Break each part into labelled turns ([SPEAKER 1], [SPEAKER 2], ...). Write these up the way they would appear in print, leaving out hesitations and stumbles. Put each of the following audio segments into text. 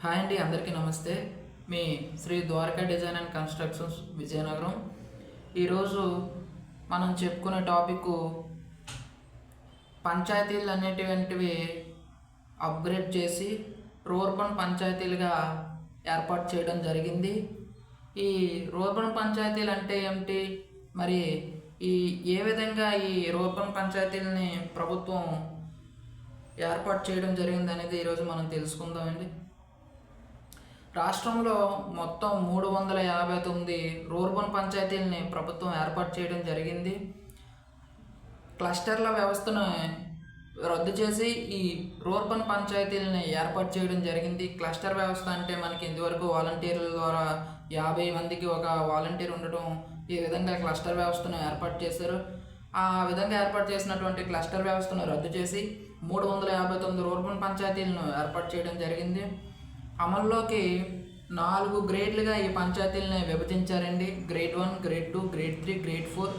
[SPEAKER 1] Hi అండి, అందరికీ నమస్తే. మీ Shri Dwaraka design and constructions Vizianagaram. ఈరోజు మనం చెప్పుకునే టాపిక్ పంచాయతీలు అనేటువంటివి అప్గ్రేడ్ చేసి రూర్బన్ పంచాయతీలుగా ఏర్పాటు చేయడం జరిగింది. ఈ రూర్బన్ పంచాయతీలు అంటే ఏమిటి, మరి ఏ విధంగా ఈ రూర్బన్ పంచాయతీలని ప్రభుత్వం ఏర్పాటు చేయడం జరిగింది అనేది ఈరోజు మనం తెలుసుకుందామండి. రాష్ట్రంలో మొత్తం 359 రూర్బన్ పంచాయతీలని ప్రభుత్వం ఏర్పాటు చేయడం జరిగింది. క్లస్టర్ల వ్యవస్థను రద్దు చేసి ఈ రూర్బన్ పంచాయతీలని ఏర్పాటు చేయడం జరిగింది. క్లస్టర్ వ్యవస్థ అంటే మనకి ఇంతవరకు వాలంటీర్ల ద్వారా 50 మందికి ఒక వాలంటీర్ ఉండటం, ఈ విధంగా క్లస్టర్ వ్యవస్థను ఏర్పాటు చేశారు. ఆ విధంగా ఏర్పాటు చేసినటువంటి క్లస్టర్ వ్యవస్థను రద్దు చేసి 359 రూర్బన్ పంచాయతీలను ఏర్పాటు చేయడం జరిగింది. అమల్లోకి 4 గ్రేడ్లుగా ఈ పంచాయతీలని విభజించారండి. Grade 1, grade 2, grade 3, grade 4.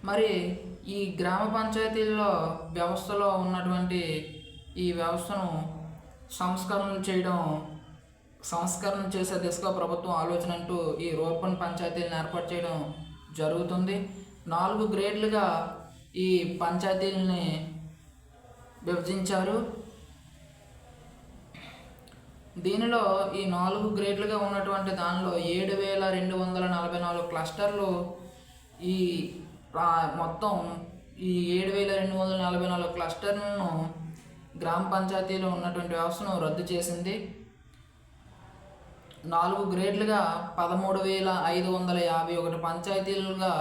[SPEAKER 1] మరి ఈ గ్రామ పంచాయతీల్లో వ్యవస్థలో ఉన్నటువంటి ఈ వ్యవస్థను సంస్కరణ చేసే దిశగా ప్రభుత్వం ఆలోచన అంటూ ఈ రూర్బన్ పంచాయతీలను ఏర్పాటు చేయడం జరుగుతుంది. 4 గ్రేడ్లుగా ఈ పంచాయతీలని విభజించారు. దీనిలో ఈ 4 గ్రేడ్లుగా ఉన్నటువంటి దానిలో 7,244 క్లస్టర్లు ఈ మొత్తం ఈ 7,244 క్లస్టర్లను గ్రామ పంచాయతీలో ఉన్నటువంటి వ్యవస్థను రద్దు చేసింది. 4 గ్రేడ్లుగా 13,551 పంచాయతీలుగా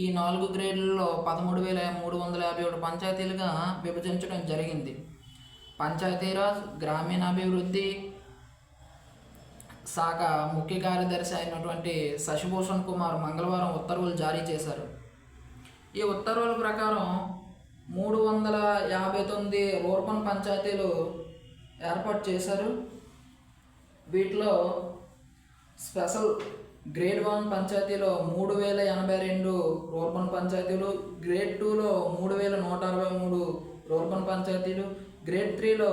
[SPEAKER 1] ఈ 4 గ్రేడ్లలో 13,351 పంచాయతీలుగా విభజించడం జరిగింది. పంచాయతీరాజ్ గ్రామీణాభివృద్ధి శాఖ ముఖ్య కార్యదర్శి అయినటువంటి శశిభూషణ్ కుమార్ మంగళవారం ఉత్తర్వులు జారీ చేశారు. ఈ ఉత్తర్వుల ప్రకారం 359 రూర్బన్ పంచాయతీలు ఏర్పాటు చేశారు. వీటిలో స్పెషల్ గ్రేడ్ 1 పంచాయతీలో 3,082 రూర్బన్ పంచాయతీలు, గ్రేడ్ 2లో 3,163 రూర్బన్ పంచాయతీలు, గ్రేడ్ 3లో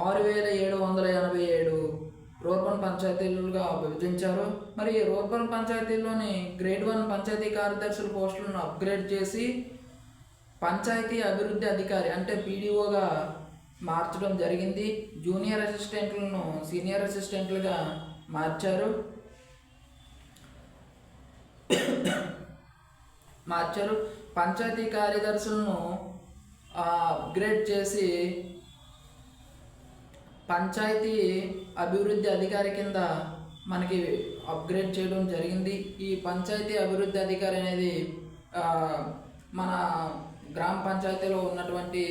[SPEAKER 1] 6,787 రూర్బన్ పంచాయతీలుగా విభజించారు. మరి రూర్బన్ పంచాయతీల్లోని గ్రేడ్ 1 పంచాయతీ కార్యదర్శుల పోస్టులను అప్గ్రేడ్ చేసి పంచాయతీ అభివృద్ధి అధికారి అంటే పీడీఓగా మార్చడం జరిగింది. జూనియర్ అసిస్టెంట్లను సీనియర్ అసిస్టెంట్లుగా మార్చారు. పంచాయతీ కార్యదర్శులను అప్గ్రేడ్ చేసి పంచాయతీ అభివృద్ధి అధికారి కింద మనకి అప్గ్రేడ్ చేయడం జరిగింది. ఈ పంచాయతీ అభివృద్ధి అధికారి అనేది మన గ్రామ పంచాయతీలో ఉన్నటువంటి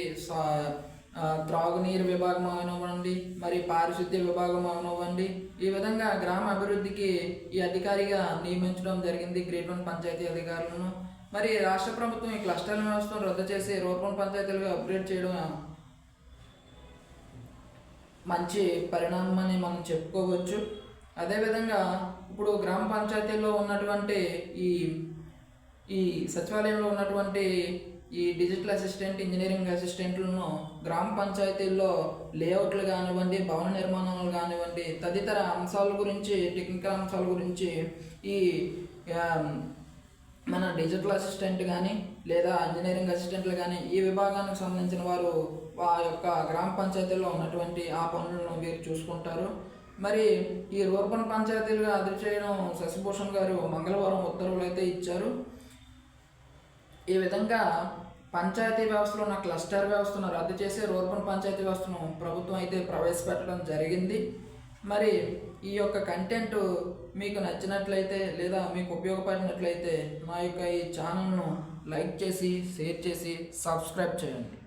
[SPEAKER 1] త్రాగునీరు విభాగం అవనివ్వండి, మరి పారిశుద్ధ్య విభాగం అవనివ్వండి, ఈ విధంగా గ్రామ అభివృద్ధికి ఈ అధికారిగా నియమించడం జరిగింది గ్రేడ్ 1 పంచాయతీ అధికారులను. మరి రాష్ట్ర ప్రభుత్వం ఈ క్లస్టర్ వ్యవస్థను రద్దు చేసి రూర్బన్ పంచాయతీలుగా అప్గ్రేడ్ చేయడం మంచి పరిణామం అని మనం చెప్పుకోవచ్చు. అదేవిధంగా ఇప్పుడు గ్రామ పంచాయతీల్లో ఉన్నటువంటి ఈ సచివాలయంలో ఉన్నటువంటి ఈ డిజిటల్ అసిస్టెంట్, ఇంజనీరింగ్ అసిస్టెంట్లను గ్రామ పంచాయతీల్లో లేఅవుట్లు కానివ్వండి, భవన నిర్మాణాలు కానివ్వండి, తదితర అంశాల గురించి, టెక్నికల్ అంశాల గురించి ఈ మన డిజిటల్ అసిస్టెంట్ కానీ లేదా ఇంజనీరింగ్ అసిస్టెంట్లు కానీ ఈ విభాగానికి సంబంధించిన వారు ఆ యొక్క గ్రామ పంచాయతీల్లో ఉన్నటువంటి ఆ పనులను వీరు చూసుకుంటారు. మరి ఈ రూర్బన్ పంచాయతీలుగా అదుపు చేయడం శశిభూషణ్ గారు మంగళవారం ఉత్తర్వులు అయితే ఇచ్చారు. ఈ విధంగా పంచాయతీ వ్యవస్థలో ఉన్న క్లస్టర్ వ్యవస్థను రద్దు చేసి రూర్బన్ పంచాయతీ వ్యవస్థను ప్రభుత్వం అయితే ప్రవేశపెట్టడం జరిగింది. మరి ఈ యొక్క కంటెంట్ మీకు నచ్చినట్లయితే లేదా మీకు ఉపయోగపడినట్లయితే మా యొక్క ఈ ఛానల్ను లైక్ చేసి, షేర్ చేసి, సబ్స్క్రైబ్ చేయండి.